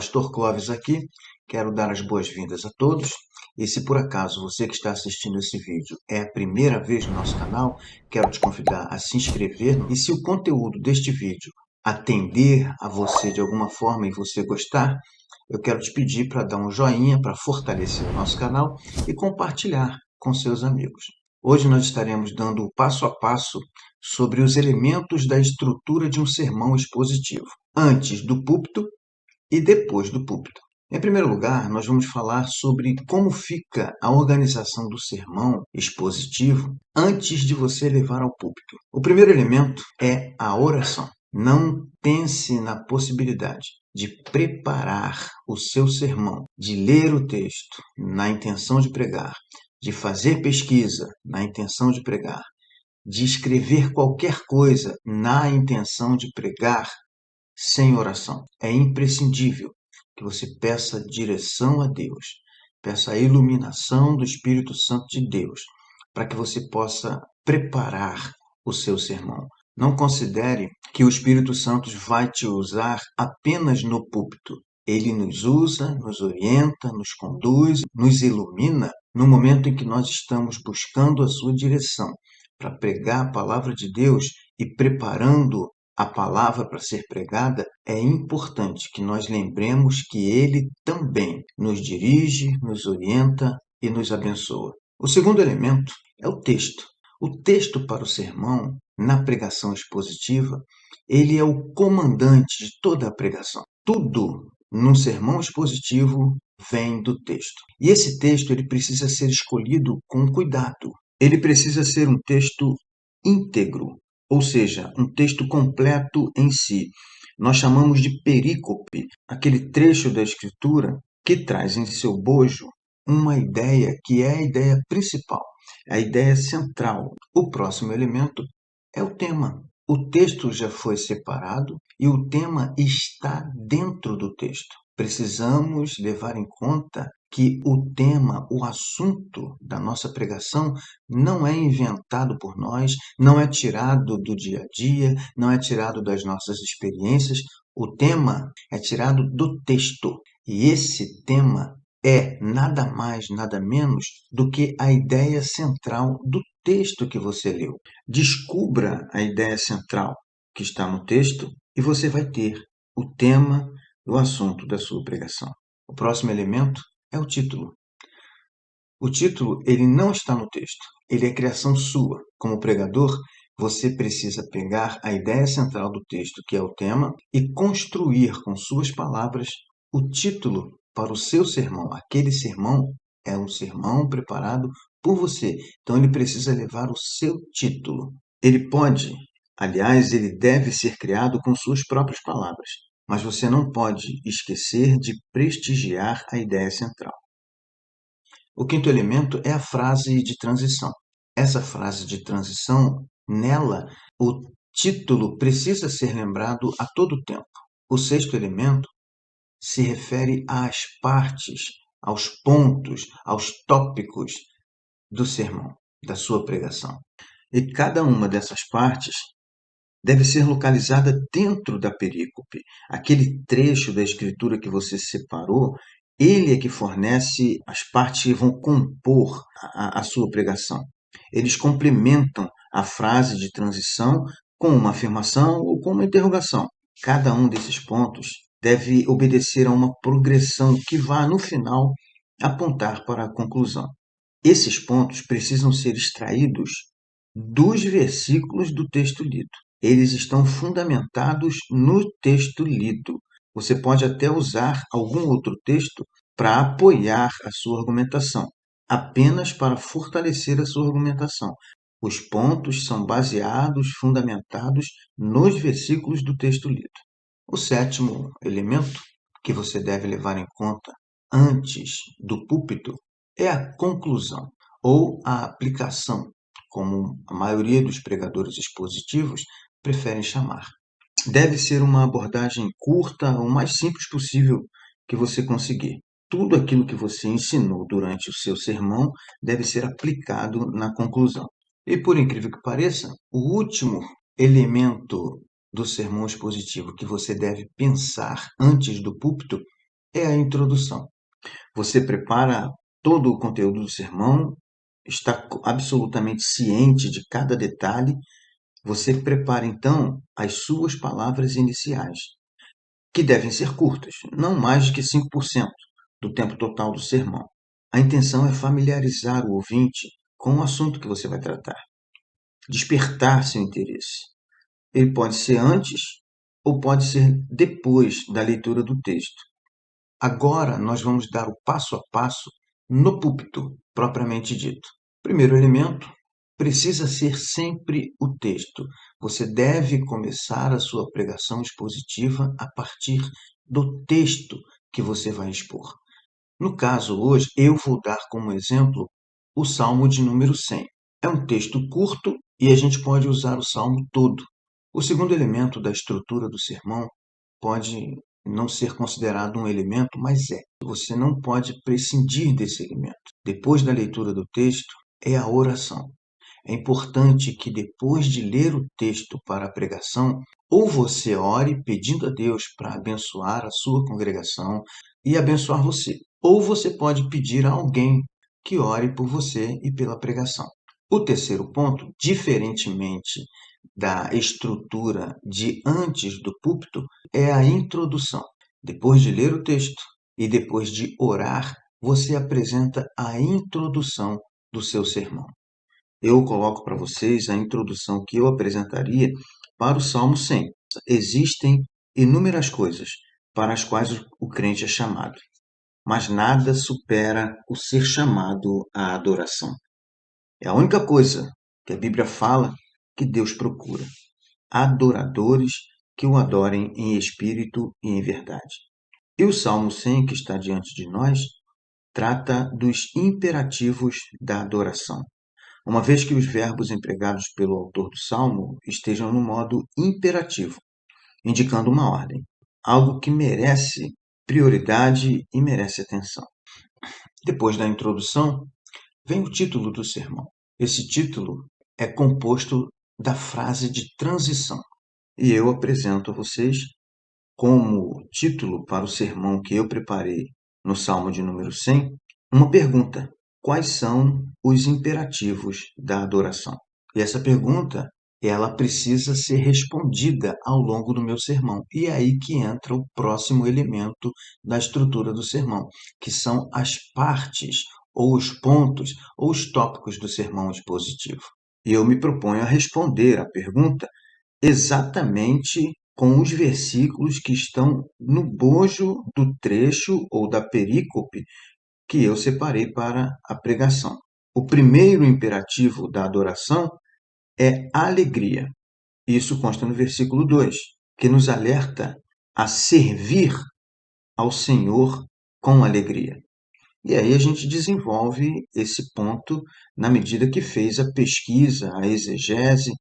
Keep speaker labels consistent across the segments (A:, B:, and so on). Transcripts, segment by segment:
A: Pastor Clóvis aqui, quero dar as boas-vindas a todos. E se por acaso você que está assistindo esse vídeo é a primeira vez no nosso canal, quero te convidar a se inscrever. E se o conteúdo deste vídeo atender a você de alguma forma e você gostar, eu quero te pedir para dar um joinha para fortalecer o nosso canal e compartilhar com seus amigos. Hoje nós estaremos dando o passo a passo sobre os elementos da estrutura de um sermão expositivo, antes do púlpito e depois do púlpito. Em primeiro lugar, nós vamos falar sobre como fica a organização do sermão expositivo antes de você levar ao púlpito. O primeiro elemento é a oração. Não pense na possibilidade de preparar o seu sermão, de ler o texto na intenção de pregar, de fazer pesquisa na intenção de pregar, de escrever qualquer coisa na intenção de pregar sem oração. É imprescindível que você peça direção a Deus, peça a iluminação do Espírito Santo de Deus, para que você possa preparar o seu sermão. Não considere que o Espírito Santo vai te usar apenas no púlpito. Ele nos usa, nos orienta, nos conduz, nos ilumina no momento em que nós estamos buscando a sua direção para pregar a palavra de Deus e preparando a palavra para ser pregada. É importante que nós lembremos que Ele também nos dirige, nos orienta e nos abençoa. O segundo elemento é o texto. O texto para o sermão, na pregação expositiva, ele é o comandante de toda a pregação. Tudo num sermão expositivo vem do texto. E esse texto ele precisa ser escolhido com cuidado. Ele precisa ser um texto íntegro, ou seja, um texto completo em si. Nós chamamos de perícope, aquele trecho da Escritura que traz em seu bojo uma ideia que é a ideia principal, a ideia central. O próximo elemento é o tema. O texto já foi separado e o tema está dentro do texto. Precisamos levar em conta que o tema, o assunto da nossa pregação não é inventado por nós, não é tirado do dia a dia, não é tirado das nossas experiências. O tema é tirado do texto. E esse tema é nada mais, nada menos do que a ideia central do texto que você leu. Descubra a ideia central que está no texto e você vai ter o tema, o assunto da sua pregação. O próximo elemento é o título. O título, ele não está no texto, ele é criação sua. Como pregador, você precisa pegar a ideia central do texto, que é o tema, e construir com suas palavras o título para o seu sermão. Aquele sermão é um sermão preparado por você, então ele precisa levar o seu título. Ele pode, aliás, ele deve ser criado com suas próprias palavras, mas você não pode esquecer de prestigiar a ideia central. O quinto elemento é a frase de transição. Essa frase de transição, nela, o título precisa ser lembrado a todo tempo. O sexto elemento se refere às partes, aos pontos, aos tópicos do sermão, da sua pregação. E cada uma dessas partes deve ser localizada dentro da perícope. Aquele trecho da escritura que você separou, ele é que fornece as partes que vão compor a sua pregação. Eles complementam a frase de transição com uma afirmação ou com uma interrogação. Cada um desses pontos deve obedecer a uma progressão que vá, no final, apontar para a conclusão. Esses pontos precisam ser extraídos dos versículos do texto lido. Eles estão fundamentados no texto lido. Você pode até usar algum outro texto para apoiar a sua argumentação, apenas para fortalecer a sua argumentação. Os pontos são baseados, fundamentados nos versículos do texto lido. O sétimo elemento que você deve levar em conta antes do púlpito é a conclusão ou a aplicação, como a maioria dos pregadores expositivos preferem chamar. Deve ser uma abordagem curta, o mais simples possível que você conseguir. Tudo aquilo que você ensinou durante o seu sermão deve ser aplicado na conclusão. E por incrível que pareça, o último elemento do sermão expositivo que você deve pensar antes do púlpito é a introdução. Você prepara todo o conteúdo do sermão, está absolutamente ciente de cada detalhe. Você prepara então as suas palavras iniciais, que devem ser curtas, não mais de que 5% do tempo total do sermão. A intenção é familiarizar o ouvinte com o assunto que você vai tratar, despertar seu interesse. Ele pode ser antes ou pode ser depois da leitura do texto. Agora nós vamos dar o passo a passo no púlpito, propriamente dito. Primeiro elemento, precisa ser sempre o texto. Você deve começar a sua pregação expositiva a partir do texto que você vai expor. No caso hoje, eu vou dar como exemplo o Salmo de número 100. É um texto curto e a gente pode usar o salmo todo. O segundo elemento da estrutura do sermão pode não ser considerado um elemento, mas é. Você não pode prescindir desse elemento. Depois da leitura do texto, é a oração. É importante que depois de ler o texto para a pregação, ou você ore pedindo a Deus para abençoar a sua congregação e abençoar você, ou você pode pedir a alguém que ore por você e pela pregação. O terceiro ponto, diferentemente da estrutura de antes do púlpito, é a introdução. Depois de ler o texto e depois de orar, você apresenta a introdução do seu sermão. Eu coloco para vocês a introdução que eu apresentaria para o Salmo 100. Existem inúmeras coisas para as quais o crente é chamado, mas nada supera o ser chamado à adoração. É a única coisa que a Bíblia fala que Deus procura. Adoradores que o adorem em espírito e em verdade. E o Salmo 100, que está diante de nós, trata dos imperativos da adoração. Uma vez que os verbos empregados pelo autor do Salmo estejam no modo imperativo, indicando uma ordem, algo que merece prioridade e merece atenção. Depois da introdução, vem o título do sermão. Esse título é composto da frase de transição. E eu apresento a vocês, como título para o sermão que eu preparei no Salmo de número 100, uma pergunta: quais são os imperativos da adoração? E essa pergunta, ela precisa ser respondida ao longo do meu sermão. E é aí que entra o próximo elemento da estrutura do sermão, que são as partes, ou os pontos, ou os tópicos do sermão expositivo. E eu me proponho a responder a pergunta exatamente com os versículos que estão no bojo do trecho ou da perícope que eu separei para a pregação. O primeiro imperativo da adoração é alegria. Isso consta no versículo 2, que nos alerta a servir ao Senhor com alegria. E aí a gente desenvolve esse ponto na medida que fez a pesquisa, a exegese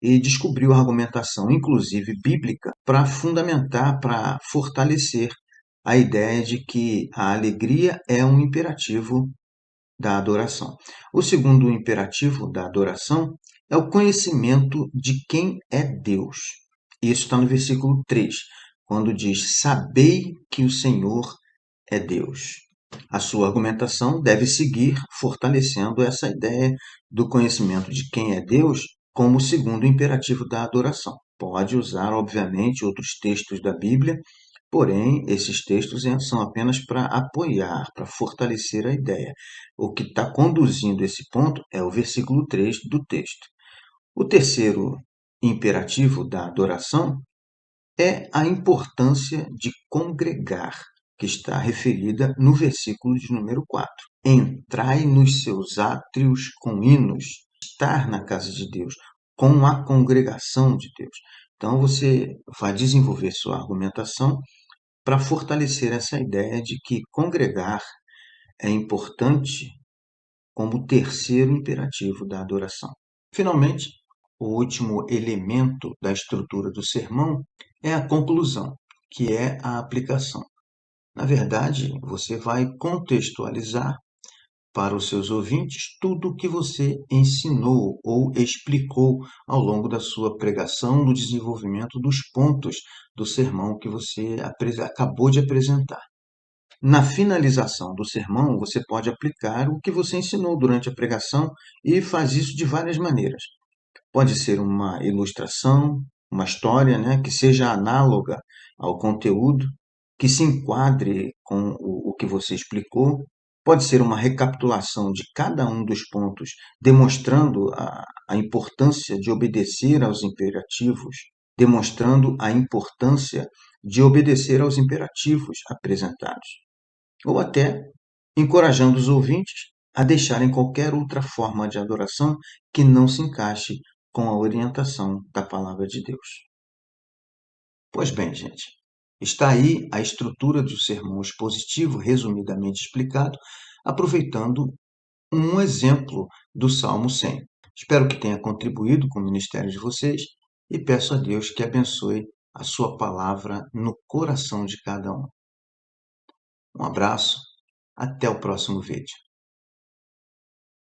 A: e descobriu a argumentação, inclusive bíblica, para fundamentar, para fortalecer a ideia de que a alegria é um imperativo da adoração. O segundo imperativo da adoração é o conhecimento de quem é Deus. Isso está no versículo 3, quando diz: Sabei que o Senhor é Deus. A sua argumentação deve seguir fortalecendo essa ideia do conhecimento de quem é Deus como segundo imperativo da adoração. Pode usar, obviamente, outros textos da Bíblia, porém, esses textos são apenas para apoiar, para fortalecer a ideia. O que está conduzindo esse ponto é o versículo 3 do texto. O terceiro imperativo da adoração é a importância de congregar, que está referida no versículo de número 4. Entrai nos seus átrios com hinos, estar na casa de Deus, com a congregação de Deus. Então você vai desenvolver sua argumentação para fortalecer essa ideia de que congregar é importante como terceiro imperativo da adoração. Finalmente, o último elemento da estrutura do sermão é a conclusão, que é a aplicação. Na verdade, você vai contextualizar para os seus ouvintes tudo o que você ensinou ou explicou ao longo da sua pregação, no desenvolvimento dos pontos do sermão que você acabou de apresentar. Na finalização do sermão, você pode aplicar o que você ensinou durante a pregação e faz isso de várias maneiras. Pode ser uma ilustração, uma história, né, que seja análoga ao conteúdo, que se enquadre com o que você explicou. Pode ser uma recapitulação de cada um dos pontos, demonstrando a importância de obedecer aos imperativos, demonstrando a importância de obedecer aos imperativos apresentados. Ou até encorajando os ouvintes a deixarem qualquer outra forma de adoração que não se encaixe com a orientação da palavra de Deus. Pois bem, gente, está aí a estrutura do sermão expositivo, resumidamente explicado, aproveitando um exemplo do Salmo 100. Espero que tenha contribuído com o ministério de vocês e peço a Deus que abençoe a sua palavra no coração de cada um. Um abraço, até o próximo vídeo.